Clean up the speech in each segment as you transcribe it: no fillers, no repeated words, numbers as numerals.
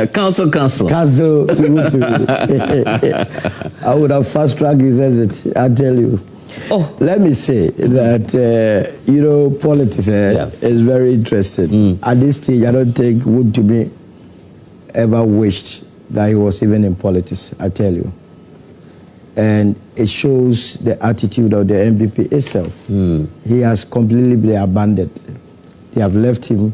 Council. I would have fast-tracked his exit, I tell you. Oh. Let me say that, politics is very interesting. At this stage, I don't think Wontumi ever wished that he was even in politics, I tell you. And it shows the attitude of the NPP itself. He has completely been abandoned. They have left him,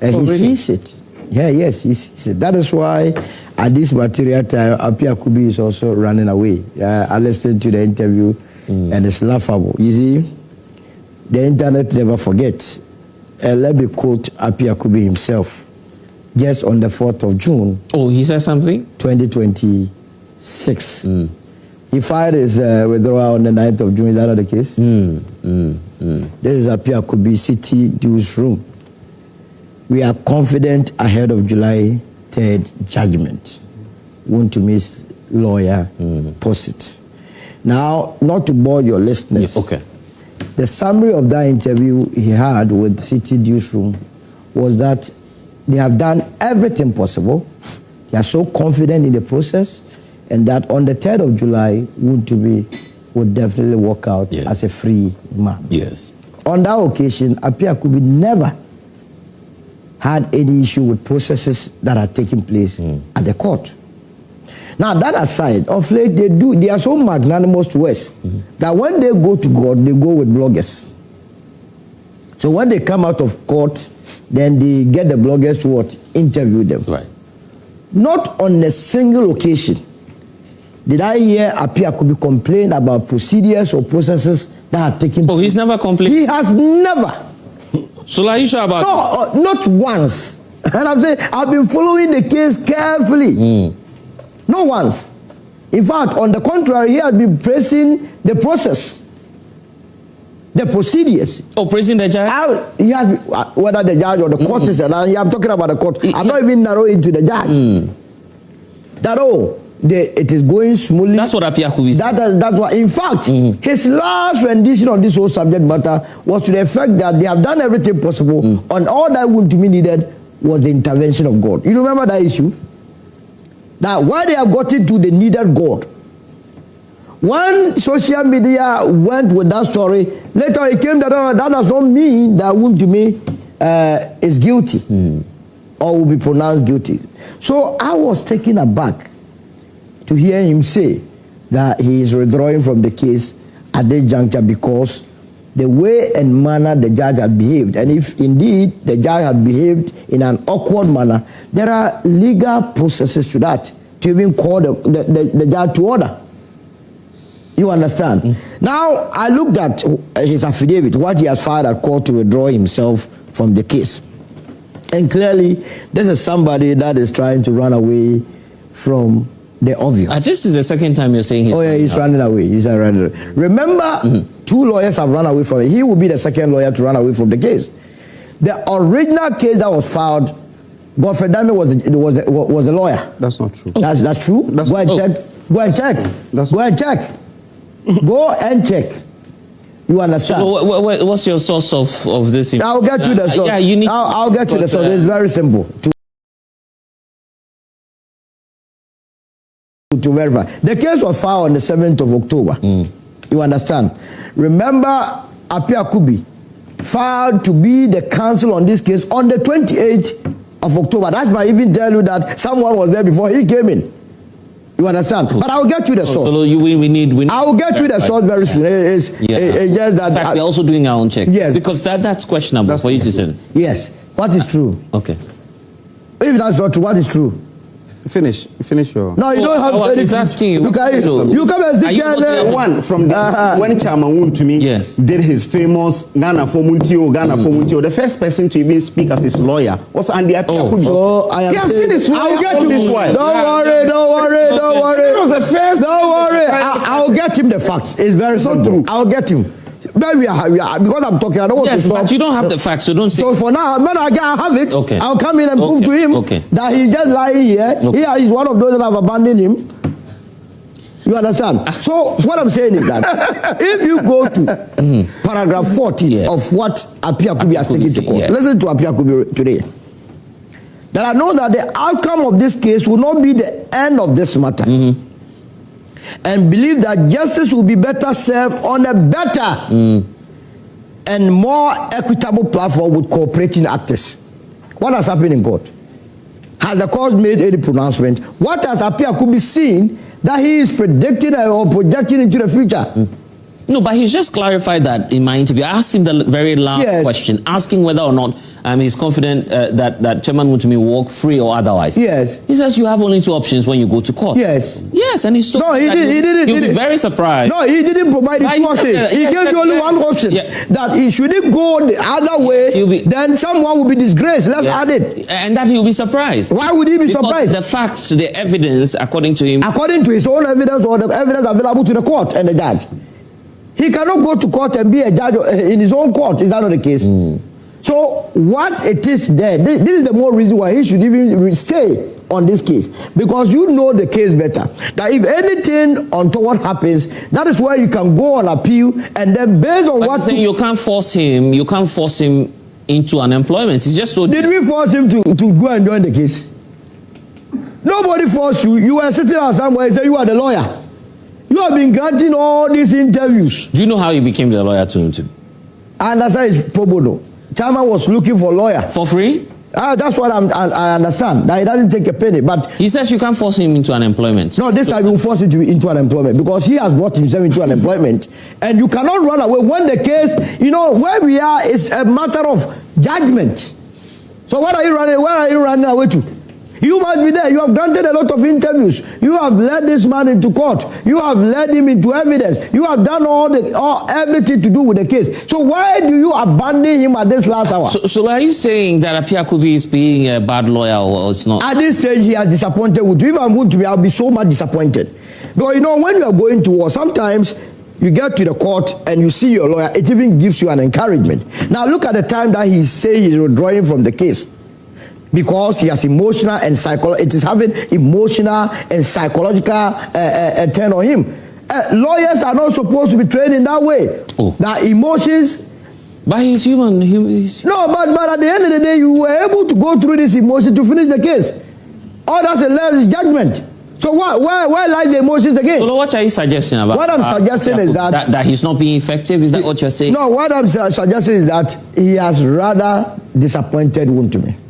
and he sees it. Yeah, yes, he sees it. That is why at this material time, Apiakubi is also running away. I listened to the interview, and it's laughable. You see, the internet never forgets. Let me quote Apiakubi himself. Just on the 4th of June. Oh, he said something? 2026. He filed his withdrawal on the 9th of June. Is that not the case? This is Apiakubi City Dues Room. We are confident ahead of July 3rd judgment. Wontumi's lawyer posit. Now, not to bore your listeners. Okay. The summary of that interview he had with City Dues Room was that they have done everything possible. They are so confident in the process, and that on the 3rd of July, Wontumi would definitely walk out as a free man. Yes. On that occasion, Apiakubi never had any issue with processes that are taking place at the court. Now, that aside, of late, they are so magnanimous to us that when they go to court, they go with bloggers. So when they come out of court, then they get the bloggers to interview them. Right. Not on a single occasion did I hear Apiakubi complain about procedures or processes that are taking place. Oh, he's never complained? He has never. So are you sure about No, not once. And I'm saying, I've been following the case carefully. Not once. In fact, on the contrary, he has been praising the process. The procedures. Oh, praising the judge? He has, whether the judge or the court is, and I'm talking about the court. I'm not even narrowing to the judge. That it is going smoothly. That's what Apiakubi said. That's what, in fact, his last rendition on this whole subject matter was to the effect that they have done everything possible, and all that Wontumi needed was the intervention of God. You remember that issue? That why they have gotten to the needed God. When social media went with that story, later it came that that does not mean that Wontumi is guilty or will be pronounced guilty. So I was taken aback to hear him say that he is withdrawing from the case at this juncture because the way and manner the judge had behaved, and if indeed the judge had behaved in an awkward manner, there are legal processes to that, to even call the judge to order. You understand? Now, I looked at his affidavit, what he has filed at court to withdraw himself from the case. And clearly, this is somebody that is trying to run away from the obvious. This is the second time you're saying he's running away. He's running away. Remember, two lawyers have run away from it. He will be the second lawyer to run away from the case. The original case that was filed, Godfrey Dame was the lawyer. That's not true. That's true? Go and check. Go and check. Go and check. Go and check. You understand? So what's your source of this? I'll get to the source. I'll get to the source. It's very simple to verify. The case was filed on the 7th of October. You understand? Remember, Apiakubi filed to be the counsel on this case on the 28th of October. That's why I even tell you that someone was there before he came in. You understand? But I will get to the source. So we need I will get to the source very soon. It's just that. In fact, we're also doing our own checks. Yes. Because that's questionable for you to say. Yes. What is true? Okay. If that's not true, what is true? Finish your... No, you don't have anything. Asking you. You come and say one from when Chairman Wontumi did his famous Ghana for Muntio. The first person to even speak as his lawyer was Andy Apiakubi. So I am he has been his lawyer. I'll get to this one. Don't worry. It was the first. Don't worry. I'll get him the facts. It's very simple. I'll get him. But we are because I'm talking, I don't want to stop. But you don't have the facts, so don't say. So for now, when I have it, I'll come in and prove to him that he's just lying here. Here is one of those that have abandoned him. You understand? So what I'm saying is that if you go to paragraph 14 of what Apiakubi has taken to court, listen to Apiakubi today. that I know that the outcome of this case will not be the end of this matter. And believe that justice will be better served on a better and more equitable platform with cooperating actors. What has happened in court? Has the court made any pronouncement? What has appeared could be seen that he is predicting or projecting into the future? No, but he's just clarified that in my interview. I asked him the very last question, asking whether or not he's confident that Chairman Wontumi will walk free or otherwise. Yes. He says you have only 2 options when you go to court. Yes. Yes, and he's no, he didn't. You'll be very surprised. No, he didn't provide the 2 options. He gave you only 1 option. That he shouldn't go the other way, then someone will be disgraced. Let's add it. And that he'll be surprised. Why would he be surprised? The facts, the evidence, according to him. According to his own evidence or the evidence available to the court and the judge. He cannot go to court and be a judge in his own court. Is that not the case? So what it is there, this is the more reason why he should even stay on this case. Because you know the case better. That if anything untoward happens, that is where you can go on appeal and then based on what... you can't force him, into unemployment. It's just so... Did we force him to go and join the case? Nobody forced you. You were sitting at somewhere and said you are the lawyer. You have been granting all these interviews. Do you know how he became the lawyer to him? And that's why it's pro bono. Chairman was looking for a lawyer. For free? That's what I understand. That he doesn't take a penny. But he says you can't force him into unemployment. No, this time you will force him into unemployment because he has brought himself into unemployment. And you cannot run away when the case, where we are is a matter of judgment. So what are you running? Where are you running away to? You must be there. You have granted a lot of interviews. You have led this man into court. You have led him into evidence. You have done everything to do with the case. So why do you abandon him at this last hour? So are you saying that Apia Kubi is being a bad lawyer or it's not? At this stage, he has disappointed with you. If I'm going to be, I'll be so much disappointed. Because when you are going to war, sometimes you get to the court and you see your lawyer, it even gives you an encouragement. Now look at the time that he say he's withdrawing from the case. Because he has emotional and psychological, it is having emotional and psychological turn on him. Lawyers are not supposed to be trained in that way. That emotions. But he's human. No, but at the end of the day, you were able to go through this emotion to finish the case. All that's a last judgment. So where lies the emotions again? So what are you suggesting about? What I'm suggesting is that he's not being effective. Is that what you're saying? No, what I'm suggesting is that he has rather disappointed Wontumi.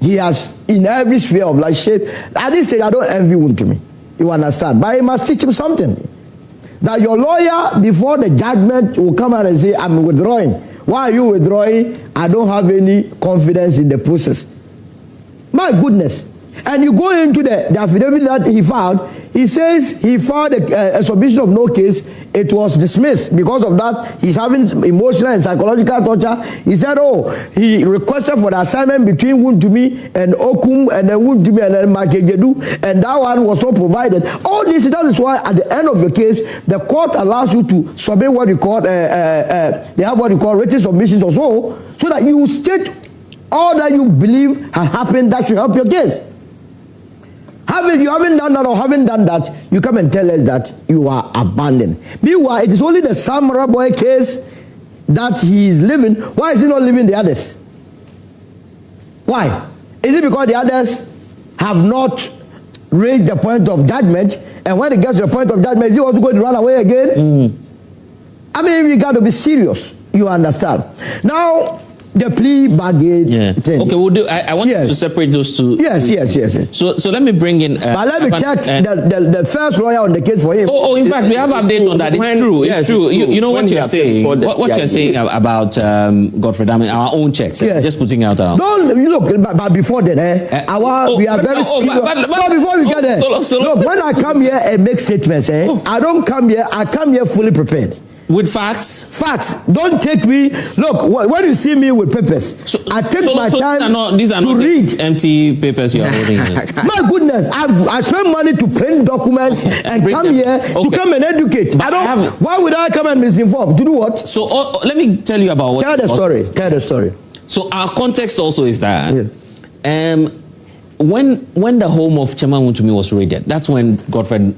He has, in every sphere of life, shape. At this stage, I don't envy Wontumi. You understand? But I must teach him something. That your lawyer, before the judgment, will come out and say, I'm withdrawing. Why are you withdrawing? I don't have any confidence in the process. My goodness. And you go into the affidavit that he filed, he says he filed a submission of no case. It was dismissed. Because of that, he's having emotional and psychological torture. He said, he requested for the assignment between Wontumi and Okum, and then Wontumi and then Makejedu, and that one was not provided. All this, that is why at the end of the case, the court allows you to submit what you call, they have what you call written submissions or so that you state all that you believe has happened that should help your case. You haven't done that or haven't done that, you come and tell us that you are abandoned. Meanwhile, it is only the Samurai boy case that he is living. Why is he not living the others? Why? Is it because the others have not reached the point of judgment, and when it gets to the point of judgment, is he also going to run away again? I mean, we got to be serious. You understand? Now, the plea bargain thing. Okay, we'll do. I want to separate those two. Yes. So let me bring in. But let me check the first lawyer on the case for him. In fact, we have updates on that. It's true. It's true. You know what you're saying. What you're saying about Godfrey Dami, our own checks. Just putting out our. No, look. But before then, we are very serious. No, before we get there. Look, when I come here and make statements, I don't come here. I come here fully prepared. With facts? Facts. Don't take me. Look, when you see me with papers, I take my time these are to not read. Empty papers you are holding. My goodness, I spend money to print documents and come here to come and educate. But why would I come and misinform? To do what? So let me tell you about what. Tell the story. So our context also is that when the home of Chairman Wontumi was raided, that's when Godfrey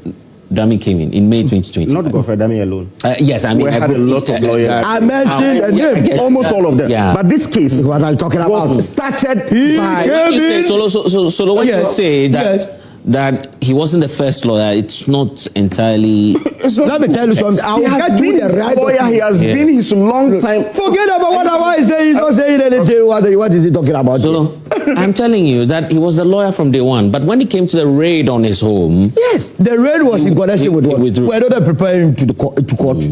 Dami came in May 2020. Not Godfrey Dami alone. Yes, I mean, we had a lot of lawyers. I mentioned a name, almost all of them. Yeah. But this case, what I'm talking about, started by. So when you say that that he wasn't the first lawyer, it's not entirely. Let me tell you something. I will get you the right lawyer. He has been his long time. Forget about what he's saying. He's not saying anything. What is he talking about? So I'm telling you that he was the lawyer from day one. But when it came to the raid on his home, yes, the raid was in connection with what? We're not preparing to court.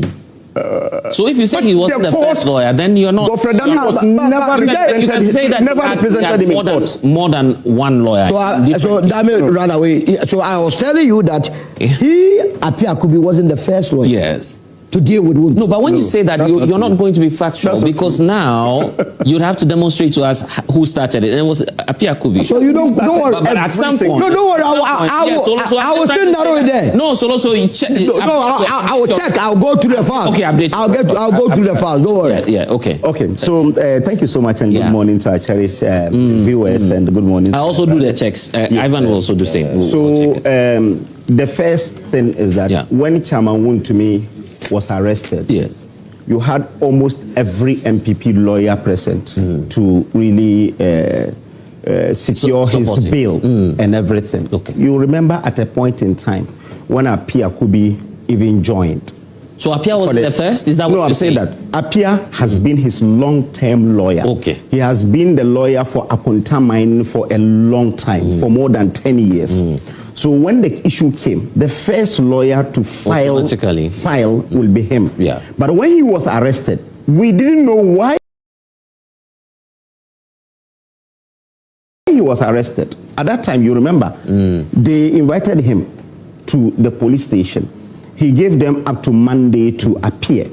So if you say he wasn't the first lawyer, then you're not. Godfrey Dami was never represented him in court. More than one lawyer. So Dami ran away. So I was telling you that Apiakubi wasn't the first lawyer. Yes. To deal with Wontumi. No, but when you say that, you're not going to be factual because now you'd have to demonstrate to us who started it. And it was Apiakubi. So you don't worry. But at some point. No, don't worry. I will still narrow it there. No, so you check. I will check. I'll go through the files. Okay, update. I'll go through the files. Don't worry. Yeah, okay. Okay, so thank you so much and good morning to our cherished viewers and good morning. I also do the checks. Ivan will also do the same. So the first thing is that when Chairman Wontumi was arrested, yes, you had almost every NPP lawyer present to really secure his bail and everything. Okay. You remember at a point in time when Apiakubi even joined. So Apia was the first? Is that what you're saying? No, I'm saying that Apia has been his long-term lawyer. Okay. He has been the lawyer for Akonta mining for a long time, for more than 10 years. So when the issue came, the first lawyer to file will be him. Yeah. But when he was arrested, we didn't know why he was arrested. At that time, you remember, they invited him to the police station. He gave them up to Monday to appear.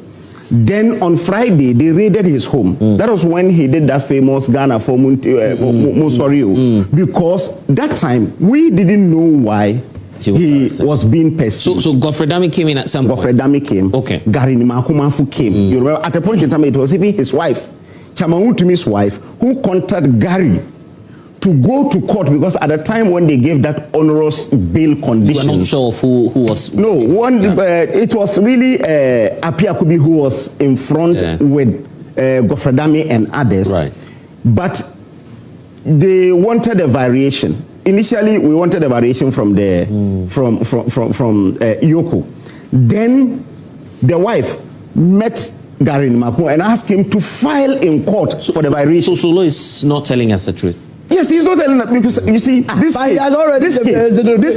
Then on Friday, they raided his home. That was when he did that famous Ghana for Mosorio. Because that time, we didn't know why he was being pursued. So Godfrey Dami came in at some point? Godfrey Dami came. Okay. Gary Nimakumafu came. You remember, at a point in time, it was even his wife, Chairman Wontumi's wife, who contacted Gary to go to court because at the time when they gave that onerous bail condition, you were not sure of who was. No, it was really Apiakubi who was in front with Godfrey Dami and others. Right. But they wanted a variation. Initially, we wanted a variation from the from Yoko. Then the wife met Gary Nimaku and asked him to file in court for the variation. So Solo is not telling us the truth. Yes, he's not telling that because you see this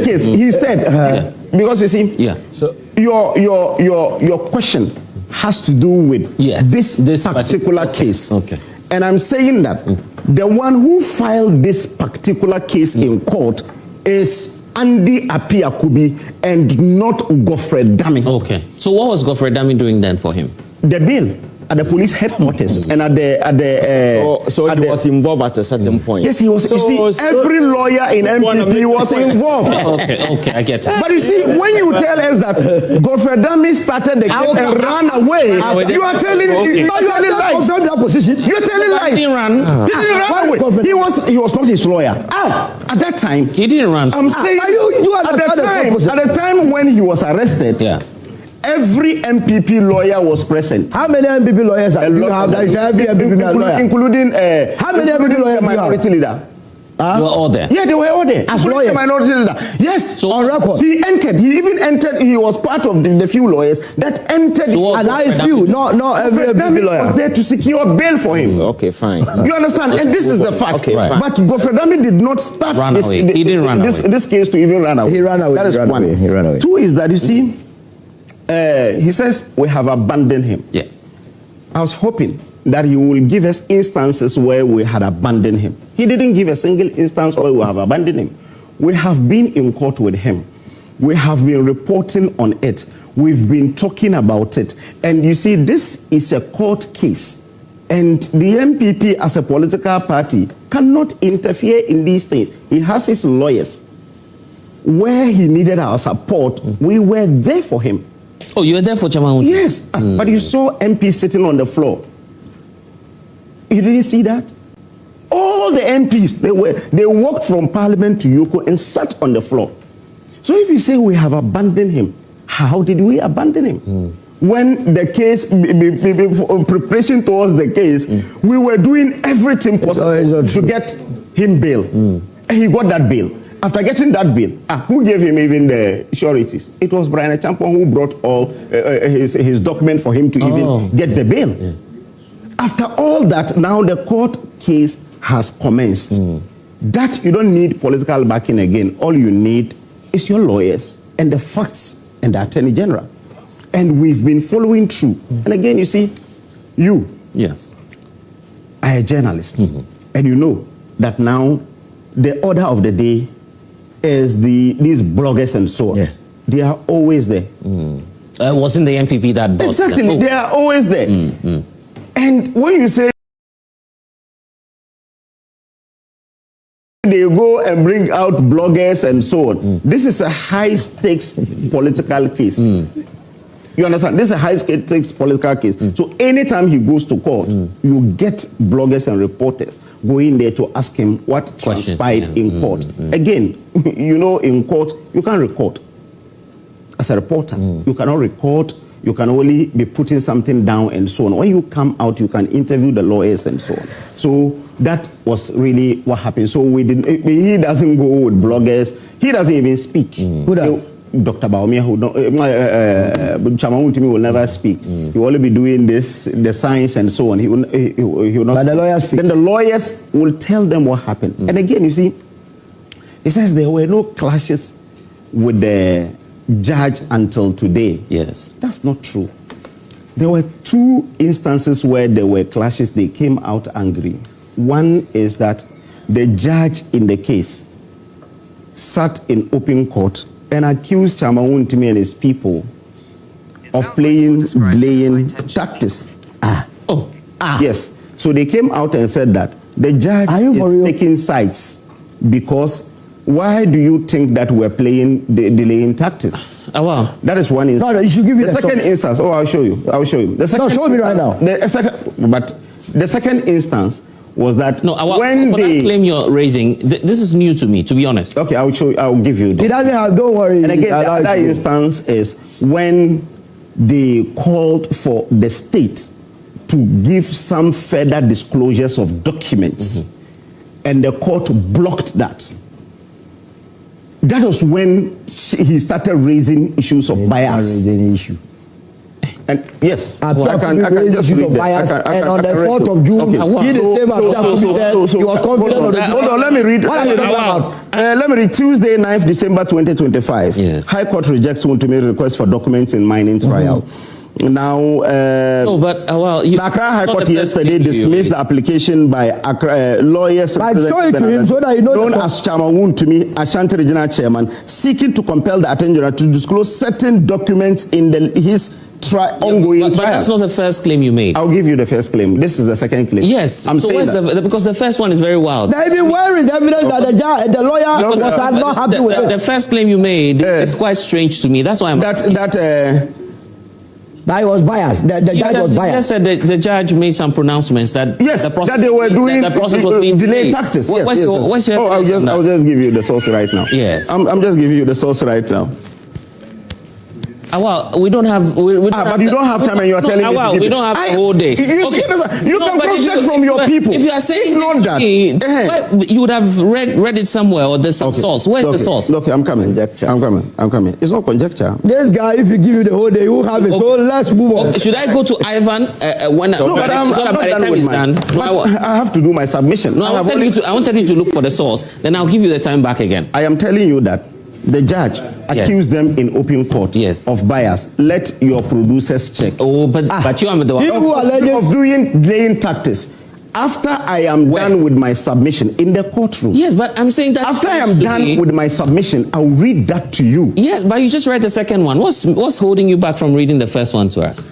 case, he said because you see, so your question has to do with this particular case. Okay. And I'm saying that the one who filed this particular case in court is Andy Apiakubi and not Godfrey Dami. Okay. So what was Godfrey Dami doing then for him? The bail at the police headquarters and at the so he was involved at a certain point. Yes, he was. You see, every lawyer in NPP was involved. Okay, I get it. But you see, when you tell us that Godfrey Dami started the case and ran away, you are telling lies. You're telling lies. He didn't run. He didn't run away. He was not his lawyer. At that time, he didn't run. I'm saying at the time when he was arrested. Every NPP lawyer was present. How many NPP lawyers do you have? That is every NPP lawyer. Including how many NPP lawyers minority leader? They were all there. Yeah, they were all there. As lawyers. Minority leader. Yes. So on record. He entered. He even entered. He was part of the few lawyers that entered. So and I few, not every NPP lawyer was there to secure bail for him. Okay, fine. You understand? And this is the fact. Okay, right. But Godfrey Dami did not start he didn't run away. This case to even run away. He ran away. That is one. He ran away. Two is that you see. He says we have abandoned him. Yeah. I was hoping that he will give us instances where we had abandoned him. He didn't give a single instance where we have abandoned him. We have been in court with him. We have been reporting on it. We've been talking about it. And you see, this is a court case. And the NPP as a political party cannot interfere in these things. He has his lawyers. Where he needed our support, we were there for him. Oh, you were there for Chairman Wontumi? Yes, but you saw MP sitting on the floor. You didn't see that? All the MPs, they walked from Parliament to Yoko and sat on the floor. So if you say we have abandoned him, how did we abandon him? When the case, preparation towards the case, we were doing everything possible to get him bail. And he got that bail. After getting that bill, who gave him even the sureties? It was Kwabena Agyapong who brought all his document for him to even get the bail. Yeah. After all that, now the court case has commenced. That you don't need political backing again. All you need is your lawyers and the facts and the Attorney General. And we've been following through. And again, you see, you are a journalist. And you know that now the order of the day is these bloggers and so on. Yeah. They are always there. Wasn't the NPP that boss? Exactly, they are always there. And when you say they go and bring out bloggers and so on, this is a high-stakes political case. You understand? This is a high-stakes political case. So anytime he goes to court, you get bloggers and reporters going there to ask him what transpired in court. Again, you know, in court, you can't record. As a reporter, you cannot record. You can only be putting something down and so on. When you come out, you can interview the lawyers and so on. So that was really what happened. So he doesn't go with bloggers. He doesn't even speak. Dr. Bawumia, who Wontumi will never speak. He will only be doing this, the science and so on. He will not. But the lawyers speak. Then the lawyers will tell them what happened. And again, you see, he says there were no clashes with the judge until today. Yes, that's not true. There were two instances where there were clashes. They came out angry. One is that the judge in the case sat in open court and accused Wontumi and his people of playing tactics. Yes. So they came out and said that the judge is taking sides because why do you think that we're playing delaying tactics? Wow. That is one instance. No, you should give me the second instance. Oh, I'll show you. The second show me right now. But the second instance was that when for that claim you're raising, this is new to me, to be honest. Okay, I'll show you. I'll give you. It doesn't have. Don't worry. And again, the other instance is when they called for the state to give some further disclosures of documents, and the court blocked that. That was when he started raising issues of bias. And yes, I can just read that. And on the 4th of June, he the same as he was confident on the. Hold on, let me read. Let me read. Tuesday, 9th December 2025. Yes. High Court rejects Wontumi request for documents in mining trial. Now, the Accra High Court yesterday dismissed the application by lawyers known as Wontumi, Ashanti Regional Chairman, seeking to compel the Attorney General to disclose certain documents in his ongoing trial. But that's not the first claim you made. I'll give you the first claim. This is the second claim. Yes. I'm saying that. Because the first one is very wild. Maybe where is evidence that the lawyer was not happy with it? The first claim you made is quite strange to me. That's why I'm that was biased. The judge was biased. You just said the judge made some pronouncements that that they were doing the process was being delayed tactics. What's your I'll just give you the source right now. Yes. I'm just giving you the source right now. We don't have. But you don't have time, and you are telling me. We don't have a whole day. You can cross-check from your people. If you are saying that, you would have read it somewhere, or there's some source. Where's the source? Okay, I'm coming. I'm coming. It's not conjecture. This guy, if you give you the whole day, you have it. So let's move on. Should I go to Ivan I'm not done with mine. I have to do my submission. No, I wanted you to look for the source. Then I'll give you the time back again. I am telling you that the judge accused them in open court of bias. Let your producers check. But you are the one of doing delaying tactics. After I am done with my submission in the courtroom. Yes, but I'm saying that after I am done with my submission, I'll read that to you. Yes, but you just read the second one. What's holding you back from reading the first one to us?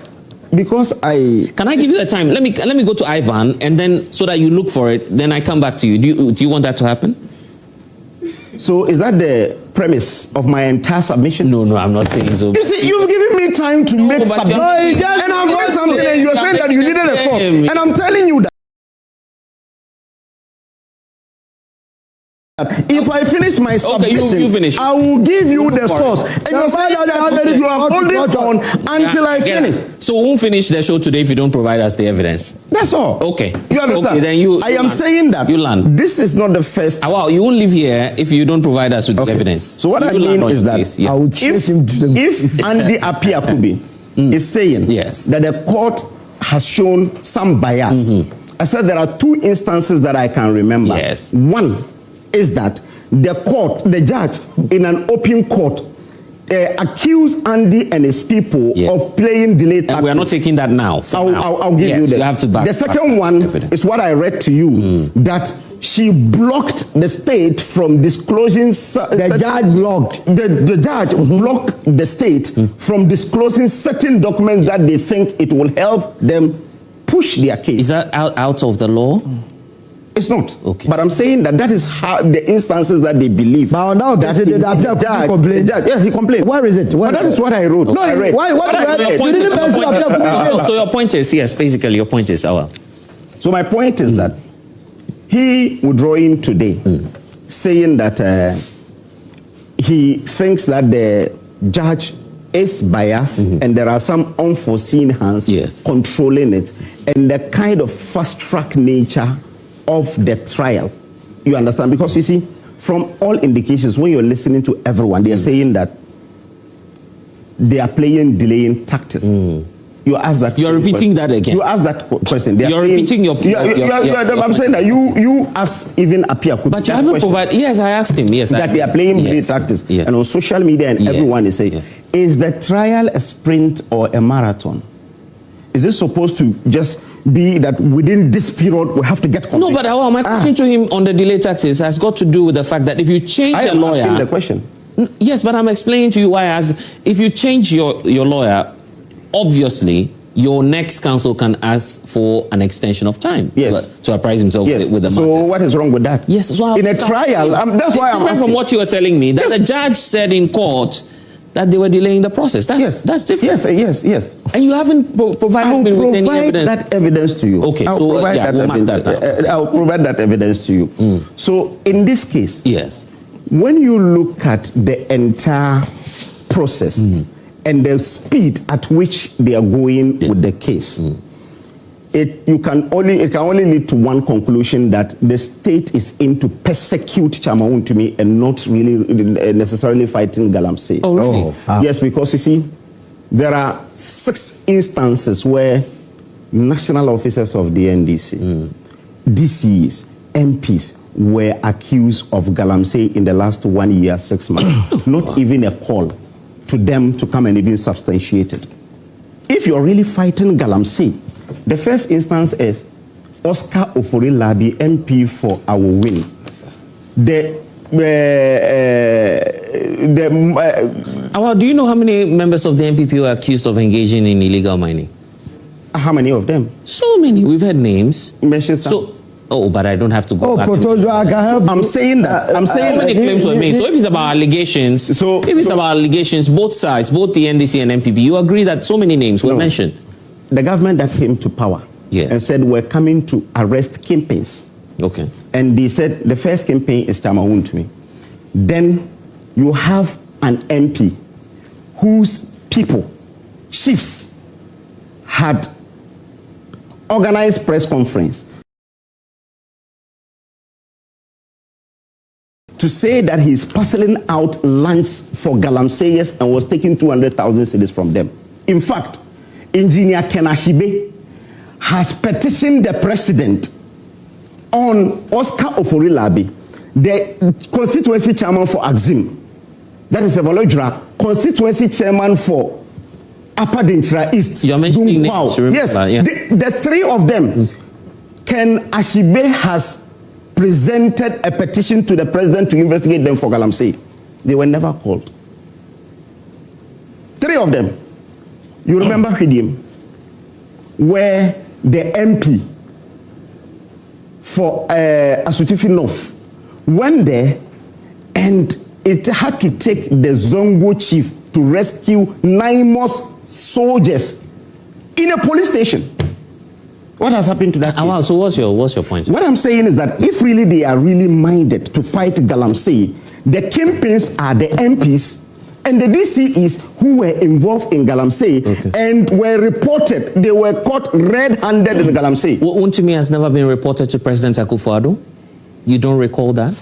Because Can I give you the time? Let me go to Ivan, and then so that you look for it, then I come back to you. Do you want that to happen? So is that the premise of my entire submission? No, I'm not saying so. You see, you've given me time to make submission, and I've read something, and you're saying that you needed a source, and I'm telling you that if I finish my submission, you finish. I will give you the source. And you're saying that you are holding on until I finish. So we won't finish the show today if you don't provide us the evidence. That's all. Okay. You understand? Okay, then I am saying that you land. This is not the first. Wow, you won't leave here if you don't provide us with the evidence. So what I mean is that I will chase him to the if Andy Apiakubi is saying that the court has shown some bias, I said there are two instances that I can remember. Yes. One is that the judge in an open court accused Andy and his people of playing delayed tactics. We are not taking that now. I'll give you that. You have to back. The second one is what I read to you, that she blocked the state from disclosing. The judge blocked the state from disclosing certain documents that they think it will help them push their case. Is that out of the law? It's not. Okay. But I'm saying that is how the instances that they believe. But now that the judge, he complained. Where is it? But that is what I wrote. No, I read. So your point is, yes, basically your point is, So my point is that he withdrawing today, saying that he thinks that the judge is biased and there are some unforeseen hands controlling it, and the kind of fast-track nature of the trial. You understand? Because you see, from all indications, when you're listening to everyone, they are saying that they are playing delaying tactics. You ask that. You are repeating that again. You ask that question. You are repeating your. I'm saying that you ask even Apia. But you haven't provided. Yes, I asked him. Yes, that they are playing delaying tactics, and on social media and everyone is saying, is the trial a sprint or a marathon? Is it supposed to just be that within this period we have to get complete? No, but my question to him on the delay taxes has got to do with the fact that if you change a lawyer... I am asking the question. Yes, but I'm explaining to you why I asked. If you change your lawyer, obviously your next counsel can ask for an extension of time to apprise himself with the matters. So what is wrong with that? Yes, so in a trial, that's why I'm asking. From what you are telling me, that the judge said in court that they were delaying the process. That's different. Yes. And you haven't provided me with any evidence. That evidence to you. Okay, I'll provide that evidence to you. So in this case, when you look at the entire process and the speed at which they are going with the case, it can only lead to one conclusion, that the state is in to persecute Wontumi and not really necessarily fighting galamsey. Oh, really? Yes, because you see, there are 6 instances where national officers of the NDC, DCs, MPs were accused of galamsey in the last 1 year, 6 months. Not even a call to them to come and even substantiate it. If you're really fighting galamsey, the first instance is Oscar Ofori Labi, MP for our win. Do you know how many members of the NPP were accused of engaging in illegal mining? How many of them? So many. We've had names. Mention some. But I don't have to go back. I'm saying that. So many claims were made. So if it's about allegations, about allegations, both sides, both the NDC and NPP, you agree that so many names were mentioned? The government that came to power and said we're coming to arrest kingpins. Okay. And they said the first kingpin is Wontumi. Then you have an MP whose people, chiefs, had organized press conference to say that he's parceling out lands for galamseyers and was taking 200,000 cedis from them. In fact, Engineer Ken Ofori has petitioned the president on Oscar Ofori Labi, the constituency chairman for Axim, that is Evolodra, constituency chairman for Upper Denchira East. You're mentioning names. Yes, the 3 of them. Ken Ofori has presented a petition to the president to investigate them for galamsey. They were never called. 3 of them. You remember Hidim, where the MP for Asutifi North went there and it had to take the Zongo chief to rescue 9 more soldiers in a police station. What has happened to that case? So what's your point? What I'm saying is that if really they are really minded to fight galamsey, the kingpins are the MPs and the DCEs who were involved in galamsey and were reported. They were caught red-handed in galamsey. Wontumi has never been reported to President Akufo Addo? You don't recall that?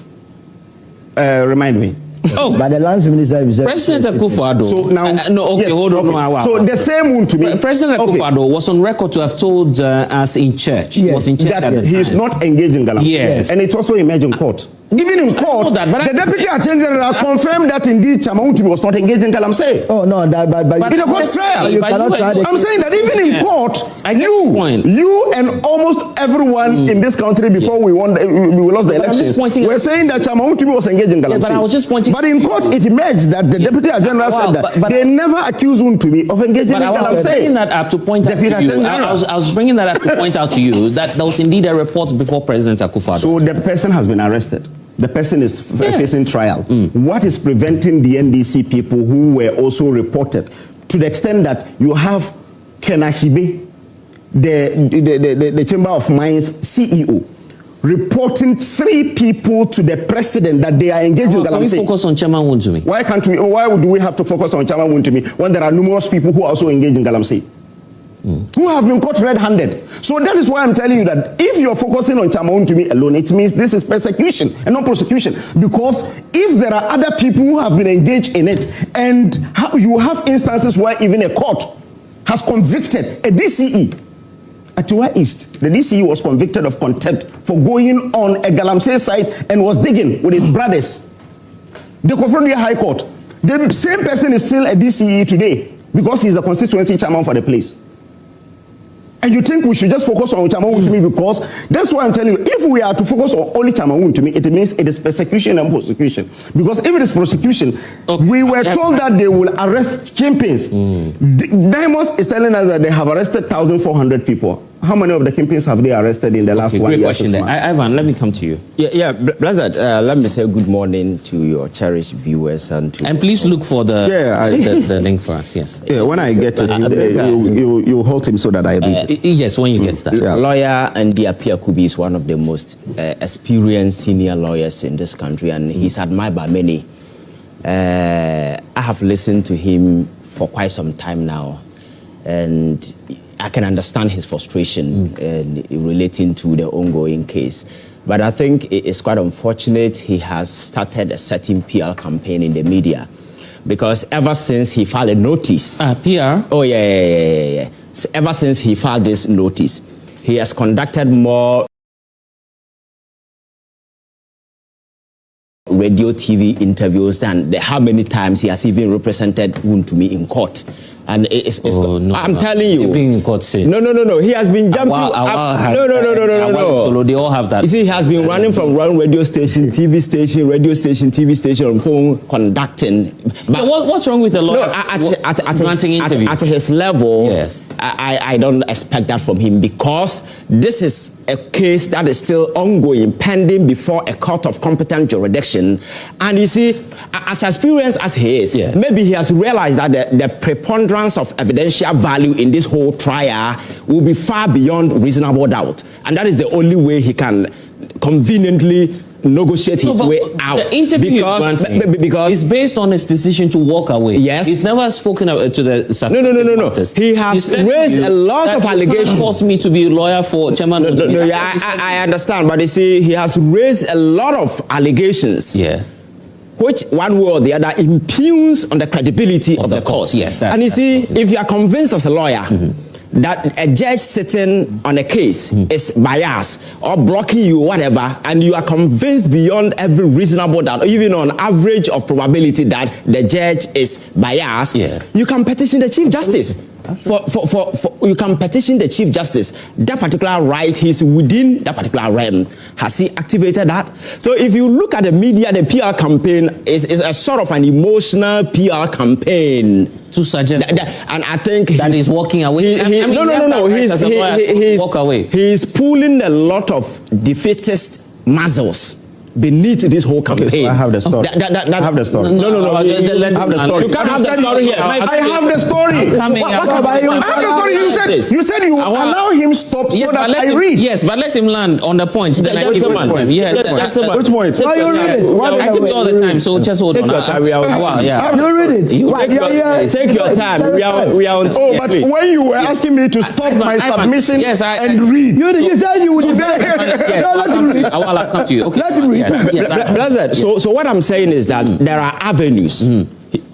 Remind me. Oh, but the lands minister is President Akufo Addo. So now, hold on. So the same Wontumi. President Akufo Addo was on record to have told us in church. He was in church that at the he is time. not engaged in galamsey. Yes. And it's also emerged in court. Even in court, that, the Deputy Attorney General confirmed that indeed Chama Wontumi was not engaged in galamsey. Oh no, but in a court trial, you cannot try. I'm saying that even in court, you and almost everyone in this country before we lost the elections, were saying that Chama Wontumi was engaged in galamsey. But I was just pointing. But in court, it emerged that the Deputy Attorney General said that they never accused Wontumi of engaging in galamsey. I was bringing that up to point out to you. I was bringing that up to point out to you that there was indeed a report before President Akufo Addo. So the person has been arrested. The person is facing trial. What is preventing the NDC people who were also reported, to the extent that you have Ken Ofori Atta, the Chamber of Mines CEO, reporting 3 people to the president that they are engaged in galamsey? Can we focus on Chairman Wontumi? Why do we have to focus on Chairman Wontumi when there are numerous people who also engage in galamsey? Who have been caught red-handed. So that is why I'm telling you that if you're focusing on Chama Wontumi alone, it means this is persecution and not prosecution. Because if there are other people who have been engaged in it, and you have instances where even a court has convicted a DCE. At Tiwa East, the DCE was convicted of contempt for going on a galamsey site and was digging with his brothers. They confronted the High Court. The same person is still a DCE today because he's the constituency chairman for the place. And you think we should just focus on Chama Wontumi because that's why I'm telling you, if we are to focus on only Chama Wontumi, it means it is persecution and prosecution. Because if it is prosecution, we were told that they will arrest kingpins. Diamonds is telling us that they have arrested 1,400 people. How many of the kingpins have they arrested in the last 1 year? Great question there. Ivan, let me come to you. Blessed, let me say good morning to your cherished viewers and please look for the link for us. Yes. Yeah, when I get it, you hold him so that I read. Yes, when you get that. Lawyer Andy Apiakubi is one of the most experienced senior lawyers in this country, and he's admired by many. I have listened to him for quite some time now, and I can understand his frustration relating to the ongoing case. But I think it is quite unfortunate he has started a certain PR campaign in the media, because ever since he filed a notice... PR? Oh, yeah. So ever since he filed this notice, he has conducted more radio, TV interviews than how many times he has even represented Wontumi in court. And I'm telling you, being in court since. No. He has been jumping. No. They all have that. You see, he has been running from one radio station, TV station, phone conducting. But what's wrong with the lawyer? At his level, yes. I don't expect that from him, because this is a case that is still ongoing, pending before a court of competent jurisdiction. And you see, as experienced as he is, maybe he has realized that the preponderance of evidential value in this whole trial will be far beyond reasonable doubt, and that is the only way he can conveniently negotiate his way out. The interview because it's based on his decision to walk away. Yes, he's never spoken to the no. He has raised a lot of allegations. Forced me to be a lawyer for Chairman. I understand, but you see, he has raised a lot of allegations. Yes. Which one way or the other impugns on the credibility of the court. Yes, and you see, if you are convinced as a lawyer that a judge sitting on a case is biased or blocking you, whatever, and you are convinced beyond every reasonable doubt, even on average of probability that the judge is biased, you can petition the Chief Justice. You can petition the Chief Justice. That particular right, he's within that particular realm. Has he activated that? So if you look at the media, the PR campaign is a sort of an emotional PR campaign to suggest and I think that he's walking away. No. He's pulling a lot of defeatist muzzles beneath this whole campaign. Okay, so I have the story. I have the story. No. I have the story. You can't have the story here. I have the story. I have the story. You said you allow him stop so that I read. Yes, but let him land on the point. Then I give him time. Yes. Which point? Why you read it? I give you all the time, so just hold on. You read it. Take your time. We are on. Oh, but when you were asking me to stop my submission and read, you said you would debate. I'll come to you. Okay. Let him read. Blessed. So what I'm saying is that there are avenues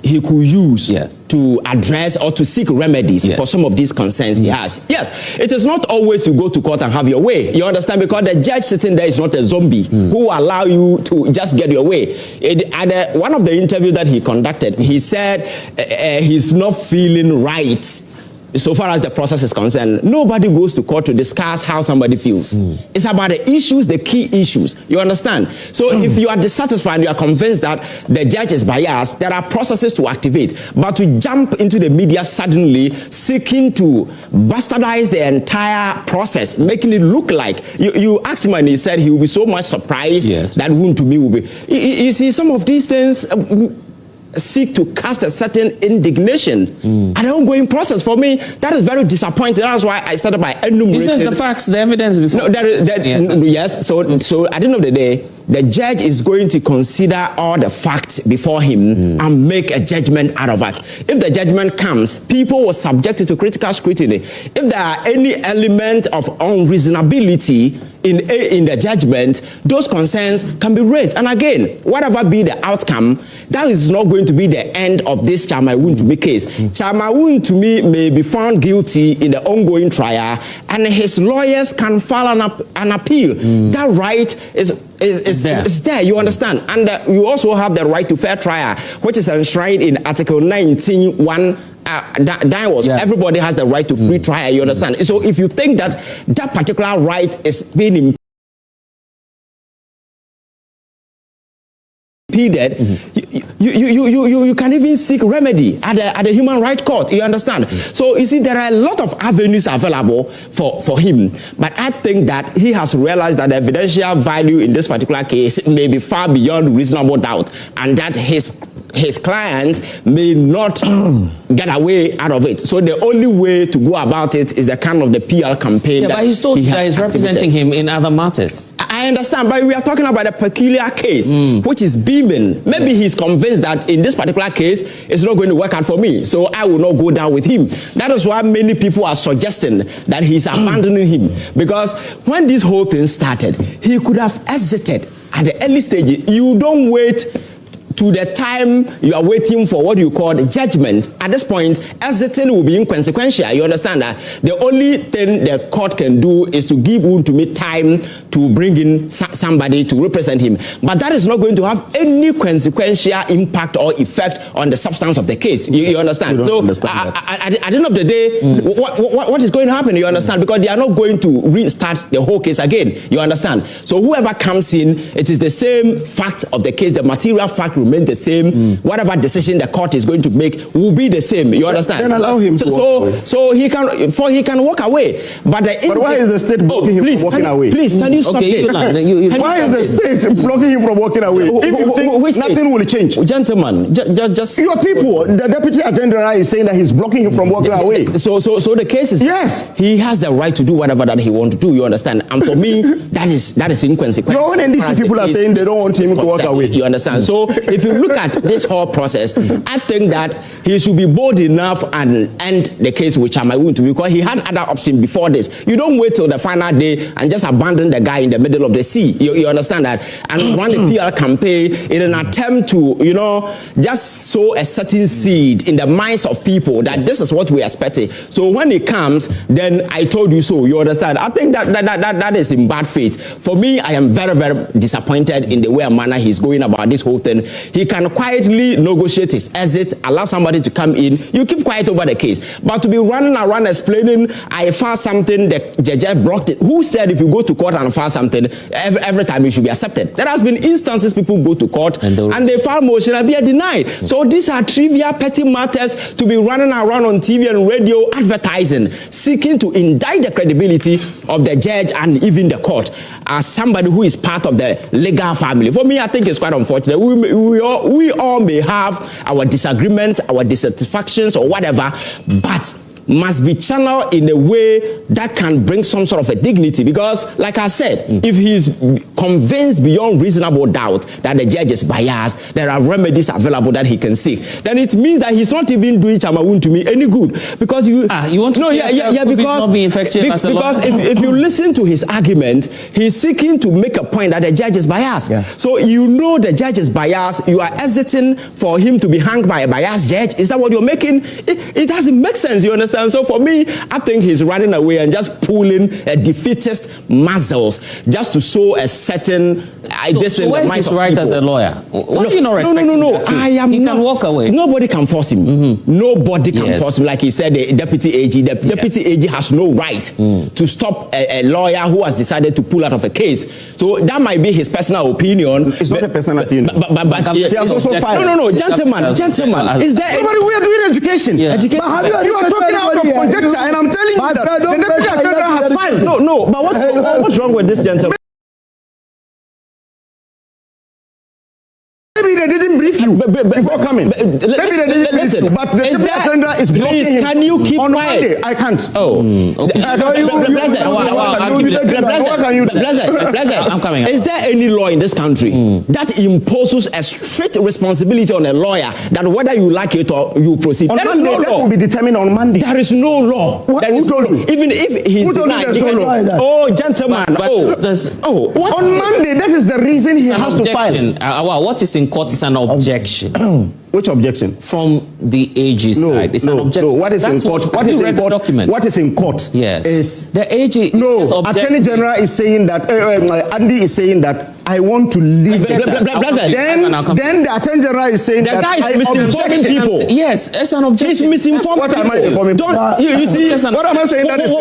he could use to address or to seek remedies for some of these concerns he has. Yes, it is not always you go to court and have your way. You understand? Because the judge sitting there is not a zombie who will allow you to just get your way. At one of the interviews that he conducted, he said he's not feeling right. So far as the process is concerned, nobody goes to court to discuss how somebody feels. It's about the issues, the key issues. You understand? So if you are dissatisfied and you are convinced that the judge is biased, there are processes to activate. But to jump into the media suddenly, seeking to bastardize the entire process, making it look like, you asked him and he said he will be so much surprised that Wontumi will be. You see, some of these things seek to cast a certain indignation at the ongoing process. For me, that is very disappointing. That's why I started by enumerating. Is this the facts, the evidence before? No, yes. So at the end of the day, the judge is going to consider all the facts before him and make a judgment out of it. If the judgment comes, people will subject it to critical scrutiny. If there are any element of unreasonability in the judgment, those concerns can be raised. And again, whatever be the outcome, that is not going to be the end of this Chairman Wontumi case. Chairman Wontumi may be found guilty in the ongoing trial, and his lawyers can file an appeal. That right is there, you understand? And you also have the right to fair trial, which is enshrined in Article 19(1). Everybody has the right to free trial, you understand? So if you think that that particular right is being impeded, you can even seek remedy at the Human Rights Court, you understand? So you see, there are a lot of avenues available for him, but I think that he has realized that the evidential value in this particular case may be far beyond reasonable doubt, and that his client may not get away out of it. So the only way to go about it is the kind of the PR campaign. Yeah, but he's told that he's representing him in other matters. I understand, but we are talking about a peculiar case, which is beaming. Maybe he's convinced that in this particular case, it's not going to work out for me, so I will not go down with him. That is why many people are suggesting that he's abandoning him. Because when this whole thing started, he could have exited at the early stage. You don't wait to the time you are waiting for what you call the judgment. At this point, exiting will be inconsequential. You understand that? The only thing the court can do is to give Wontumi time to bring in somebody to represent him. But that is not going to have any consequential impact or effect on the substance of the case. You understand? So at the end of the day, what is going to happen? You understand? Because they are not going to restart the whole case again. You understand? So whoever comes in, it is the same fact of the case. The material fact remain the same. Whatever decision the court is going to make will be the same. You understand? Then allow him to walk away. So he can walk away. But why is the state blocking him from walking away? Please, can you stop this? Why is the state blocking him from walking away? If you think nothing will change, gentlemen, just your people. The deputy attorney general is saying that he's blocking him from walking away. So the case is he has the right to do whatever that he wants to do. You understand? And for me, that is inconsequential. Your own NDC people are saying they don't want him to walk away. You understand? So if you look at this whole process, I think that he should be bold enough and end the case with Chairman Wontumi, because he had other options before this. You don't wait till the final day and just abandon the guy in the middle of the sea. You understand that? And run a PR campaign in an attempt to, just sow a certain seed in the minds of people that this is what we expected. So when it comes, then I told you so. You understand? I think that is in bad faith. For me, I am very, very disappointed in the way and manner he's going about this whole thing. he can quietly negotiate his exit, allow somebody to come in. You keep quiet over the case. But to be running around explaining, I filed something, the judge blocked it. Who said if you go to court and file something, every time you should be accepted? There has been instances people go to court and they file motion and be denied. So these are trivial, petty matters to be running around on TV and radio advertising, seeking to indict the credibility of the judge and even the court as somebody who is part of the legal family. For me, I think it's quite unfortunate. We all may have our disagreements, our dissatisfactions or whatever, but must be channeled in a way that can bring some sort of a dignity. Because, like I said, if he's convinced beyond reasonable doubt that the judge is biased, there are remedies available that he can seek, then it means that he's not even doing Wontumi any good. Because you want to because not be effective because if you listen to his argument, he's seeking to make a point that the judge is biased. Yeah. So you know the judge is biased, you are hesitating for him to be hanged by a biased judge. Is that what you're making? It doesn't make sense, you understand? So for me, I think he's running away and just pulling a defeatist muscles just to show a certain this in the minds of right people. As a lawyer, why do you not respect him? No. He can walk away. Nobody can force him. Nobody can force him. Like he said, the deputy AG. The deputy AG has no right to stop a lawyer who has decided to pull out of a case. So that might be his personal opinion. It's not a personal opinion. But he has also filed. No, gentlemen. Is there anybody? We are doing education. Education. But you are talking out of conjecture, and I'm telling you that the deputy attorney general has filed. No. But what's wrong with this gentleman? Maybe they didn't brief you before coming. Maybe they didn't brief you, but the deputy attorney general is blocking him. Can you keep on quiet? Monday? I can't. Okay. I'm coming. Is there any law in this country that imposes a strict responsibility on a lawyer that whether you like it or you proceed? On Monday, that will be determined on Monday. There is no law. Who told you? Even if he's denied. Oh, gentlemen. On Monday, that is the reason he has to file. What is in court is an objection. Which objection? From the AG side. It's an objection. No, what is in court? What is in court? Document? What is in court? Yes. Is the AG. No, Attorney General is saying that. Andy is saying that I want to leave. Then the Attorney General is saying that the guy is misinforming people. Yes, it's an objection. He's misinforming people. What am I informing? You see? What am I saying? That is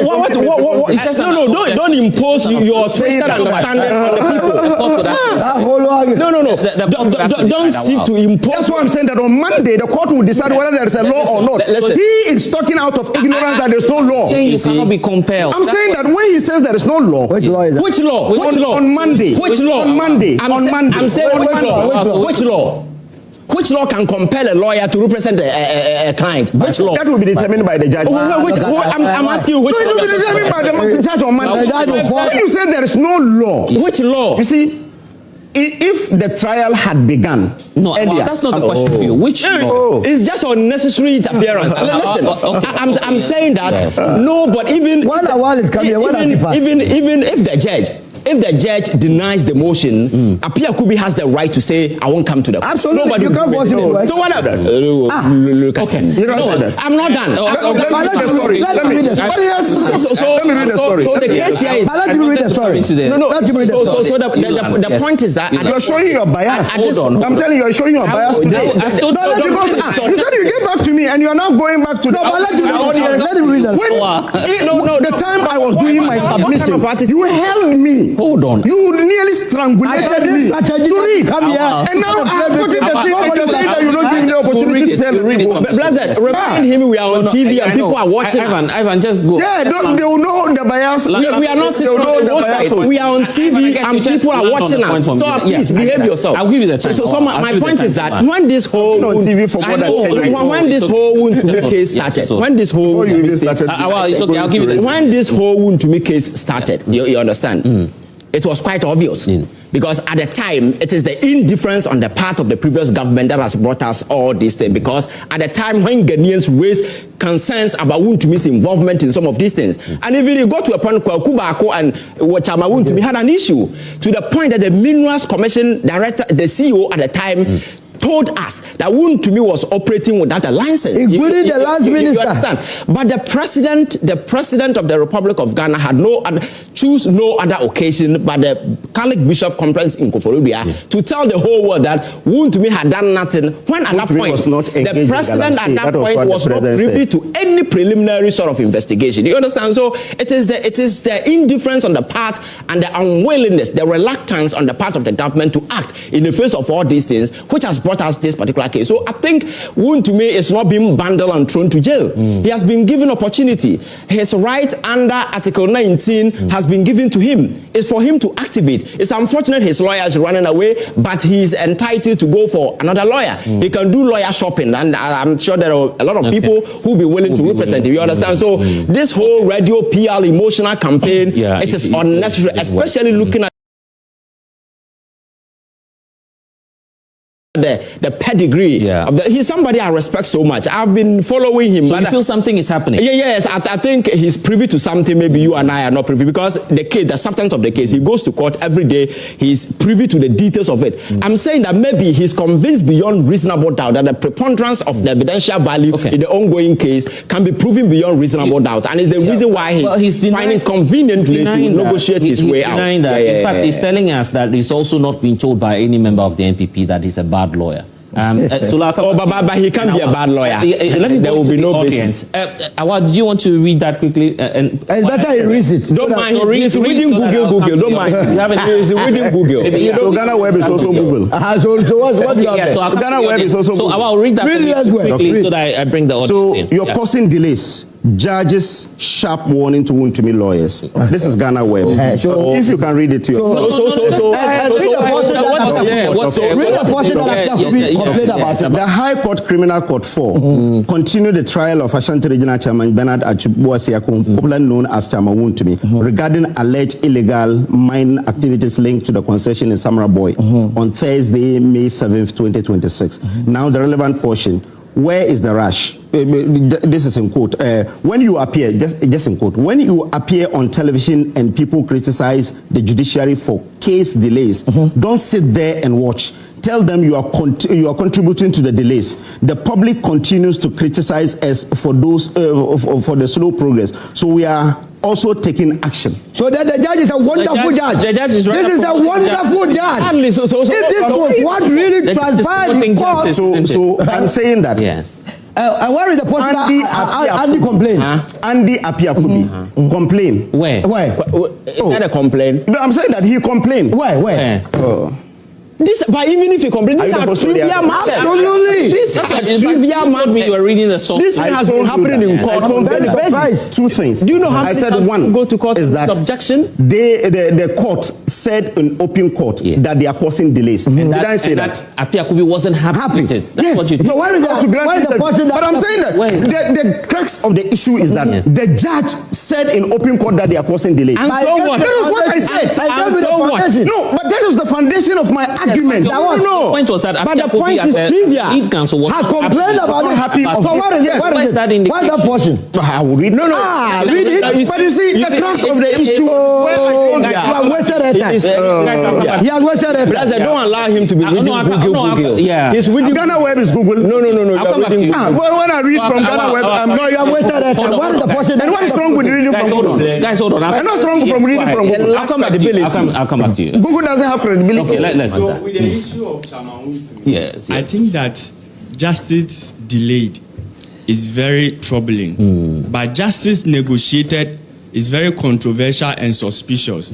don't impose your twisted understanding on the people. Don't seek to impose. That's why I'm saying that on Monday the court will decide whether there is a law or not. He is talking out of ignorance that there is no law. Saying you cannot be compelled. I'm saying that when he says there is no law, which law is that? Which law? On Monday. Which law? On Monday. I'm saying which law? Which law? Which law can compel a lawyer to represent a client? Which law? That will be determined by the judge. I'm asking you which law. It will be determined by the judge on Monday. When you say there is no law, which law? You see, if the trial had begun earlier, that's not the question for you. Which law? It's just unnecessary interference. Listen, I'm saying that no, but even if the judge denies the motion, Apia Kubi has the right to say, I won't come to the court. Absolutely. Nobody you can't force him. So what happened? Look at him. You don't say that. I'm not done. Let me read the story. Let me read the story. So the case here is... Let me read the story. So the point is that... You're showing your bias. I'm telling you, you're showing your bias today. Because you said you get back to me and you're now going back to the audience. Let me read the story. The time I was doing my submission, you held me. Hold on. You nearly strangulated me to read. Come here. And now I've put it the thing on the side that you don't give me the opportunity to tell people. Blessed, remind him we are on TV and people are watching us. Ivan, just go. Yeah, they will know the bias. We are not sitting on the side. We are on TV and people are watching us. So please behave yourself. I'll give you the time. So my point is that when this whole TV for more than 10 years. when this whole Wontumi case started, when this whole Wontumi case started, you understand? It was quite obvious because at the time it is the indifference on the part of the previous government that has brought us all these things. Because at the time when Ghanaians raised concerns about Wontumi's involvement in some of these things, and even you go to a point Kwaku and Wontumi had an issue to the point that the Minerals Commission director, the CEO at the time, told us that Wontumi was operating without a license. Including the last minister. You understand? But the president of the Republic of Ghana had no other occasion but the Catholic Bishop Conference in Kojo Kyeremanteng to tell the whole world that Wontumi had done nothing. When at that point, the president at that point was not privy to any preliminary sort of investigation. You understand? So it is the indifference on the part and the unwillingness, the reluctance on the part of the government to act in the face of all these things, which has brought us this particular case. So I think Wontumi is not being bundled and thrown to jail. He has been given opportunity. His right under Article 19 has been given to him. It's for him to activate. It's unfortunate his lawyer is running away, but he's entitled to go for another lawyer. He can do lawyer shopping, and I'm sure there are a lot of people who will be willing to represent him. You understand? So this whole radio PR emotional campaign, it is unnecessary, especially looking at the pedigree of he's somebody I respect so much. I've been following him. So you feel something is happening? Yes, I think he's privy to something maybe you and I are not privy, because the substance of the case, he goes to court every day, he's privy to the details of it. I'm saying that maybe he's convinced beyond reasonable doubt that the preponderance of the evidential value in the ongoing case can be proven beyond reasonable doubt, and it's the reason why he's finding conveniently to negotiate his way out. In fact, he's telling us that he's also not been told by any member of the NPP that he's a bad lawyer. But he can't be a bad lawyer. There will be no basis. Do you want to read that quickly? It's better he reads it. Don't mind. He's reading Google. Don't mind. He's reading Google. So Ghana Web is also Google. So what do you have? So Ghana Web is also Google. So I'll read that quickly so that I bring the audience in. So you're causing delays. Judges sharp warning to Wontumi lawyers. This is Ghana Web. So if you can read it to yourself. The High Court Criminal Court 4 continued the trial of Ashanti Regional Chairman Bernard Achibuasiakun, popularly known as Chairman Wontumi, regarding alleged illegal mining activities linked to the concession in Samra Boy on Thursday, May 7th, 2026. Now the relevant portion. Where is the rush? This is in quote. When you appear, just in quote, when you appear on television and people criticize the judiciary for case delays, don't sit there and watch. Tell them you are contributing to the delays. The public continues to criticize us for those for the slow progress. So we are also taking action. So that the judge is a wonderful judge. The judge is right. This is a wonderful judge. If this was what really transpired in court. So I'm saying that. Yes. Where is the person Andy complained? Andy Apiakubi complained. Where? Is that a complaint? No, I'm saying that he complained. Where? But even if you complain, these are trivial matters. Absolutely. These are trivial matters. You were reading the source. This has been happening in court. Two things. Do you know how many I said one go to court is that objection? The court said in open court that they are causing delays. Did I say that? Apiakubi wasn't happy with it. That's what you think. So where is the portion? But I'm saying that the crux of the issue is that the judge said in open court that they are causing delays. And so what? That is what I said. And so what? No, but that is the foundation of my argument. The point was that but the point is trivial. Lead counsel was complained about happy. So where is that portion? I will read. No. Read it. But you see, the crux of the issue. You have wasted their time. He has wasted their time. Don't allow him to be reading Google. Yeah. He's reading Ghana Web is Google. No. I'll come back to you. When I read from Ghana Web, no, you have wasted their time. What is the portion? And what is wrong with reading from Google? Guys, hold on. And what's wrong from reading from Google? I'll come back to you. I'll come back to you. Google doesn't have credibility. Okay, let's So with the issue of Wontumi, yes. I think that justice delayed is very troubling, but justice negotiated is very controversial and suspicious.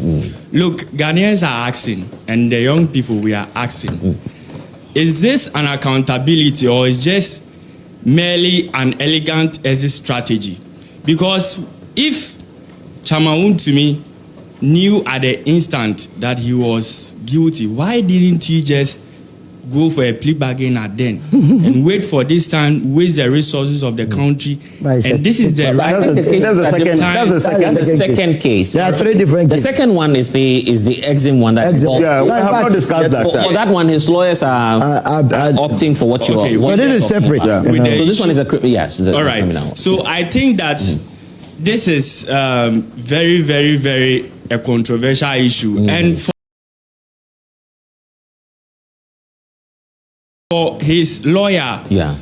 Look, Ghanaians are asking, and the young people we are asking, is this an accountability or is just merely an elegant exit strategy? Because if Chairman Wontumi knew at the instant that he was guilty, why didn't he just go for a plea bargain at then and wait for this time, waste the resources of the country? And this is the right. That's the second case. There are three different cases. The second one is the exim one that involved. Yeah, we have not discussed that. For that one, his lawyers are opting for what you are. But this is separate. So this one is a all right. criminal. So I think that this is very, very, very a controversial issue, and for his lawyer, Yeah.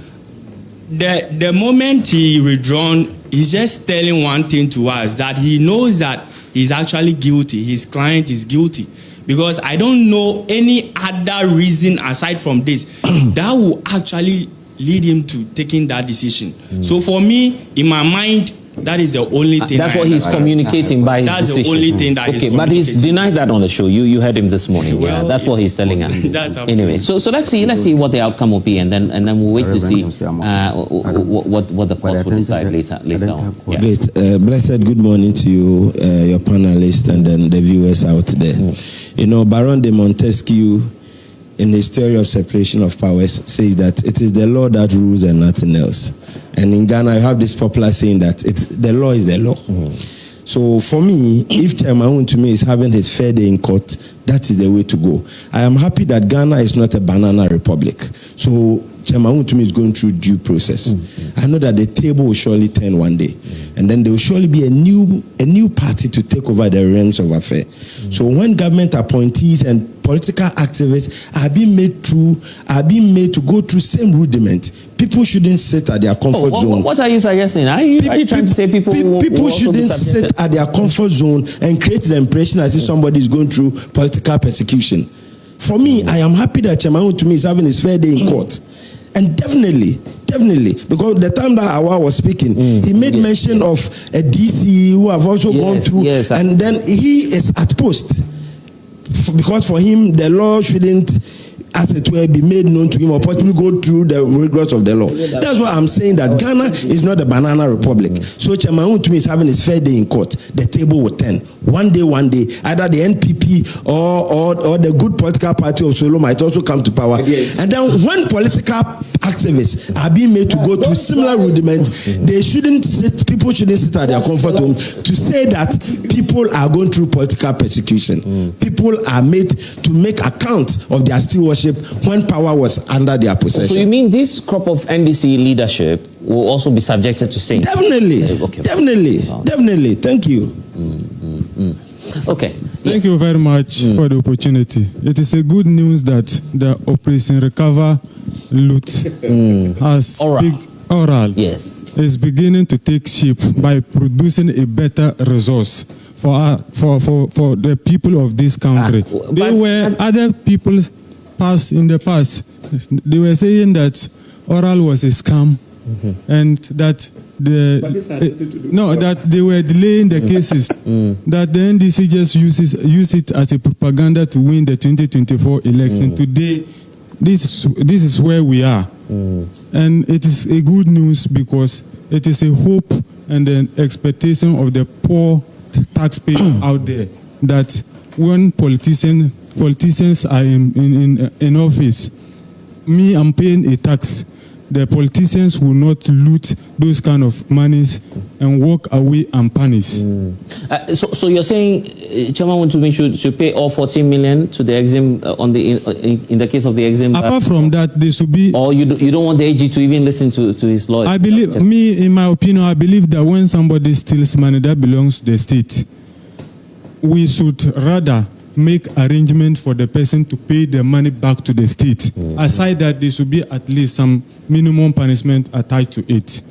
the moment he withdrawn, he's just telling one thing to us, that he knows that he's actually guilty. His client is guilty. Because I don't know any other reason aside from this that will actually lead him to taking that decision. So for me, in my mind, that is the only thing. That's what he's communicating by his decision. That's the only thing that he's but he's denied that on the show. You heard him this morning. Well, yeah, that's what he's telling us. That's up anyway, to so let's see what the outcome will be, and then we'll wait to see what the court will decide later on. Yeah. Great. Blessed good morning to you, your panelists, and then the viewers out there. You know, Baron de Montesquieu, in his theory of separation of powers, says that it is the law that rules and nothing else. And in Ghana, you have this popular saying that the law is the law. So for me, if Chairman Wontumi is having his fair day in court, that is the way to go. I am happy that Ghana is not a banana republic. So Chairman Wontumi is going through due process. I know that the table will surely turn one day. And then there will surely be a new party to take over the realms of affairs. So when government appointees and political activists are being made to go through same rudiment, people shouldn't sit at their comfort zone. What are you suggesting? Are you trying to say people shouldn't sit at their comfort zone and create the impression as if somebody is going through political persecution? For me, I am happy that Chairman Wontumi is having his fair day in court. And definitely, because the time that Awa was speaking, he made mention of a DC who have also gone through, and then he is at post. Because for him, the law shouldn't, as it were, be made known to him or possibly go through the rigors of the law. That's why I'm saying that Ghana is not a banana republic. So Chairman Wontumi is having his fair day in court. The table will turn. One day, either the NPP or the good political party of Solo might also come to power. And then when political activists are being made to go through similar rudiment, people shouldn't sit at their comfort home to say that people are going through political persecution. People are made to make account of their stewardship when power was under their possession. So you mean this crop of NDC leadership will also be subjected to same? Definitely. Definitely. Thank you. Okay. Thank you very much for the opportunity. It is a good news that the Operation Recover Loot has oral is beginning to take shape by producing a better resource for the people of this country. Other people in the past, they were saying that oral was a scam and that that they were delaying the cases, that the NDC just use it as a propaganda to win the 2024 election. Today, this is where we are. And it is a good news because it is a hope and an expectation of the poor taxpayer out there that when politicians are in office, I'm paying a tax. The politicians will not loot those kind of monies and walk away unpunished. So you're saying Chairman Wontumi should pay all 14 million to the exim in the case of the exim? Apart from that, they should be. Or you don't want the AG to even listen to his lawyer? I believe, in my opinion, I believe that when somebody steals money that belongs to the state, we should rather make arrangement for the person to pay the money back to the state. Aside that, there should be at least some minimum punishment attached to it.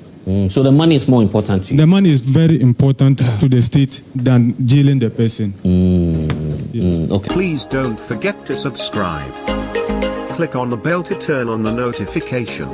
So the money is more important to you? The money is very important to the state than jailing the person. Okay. Please don't forget to subscribe. Click on the bell to turn on the notification.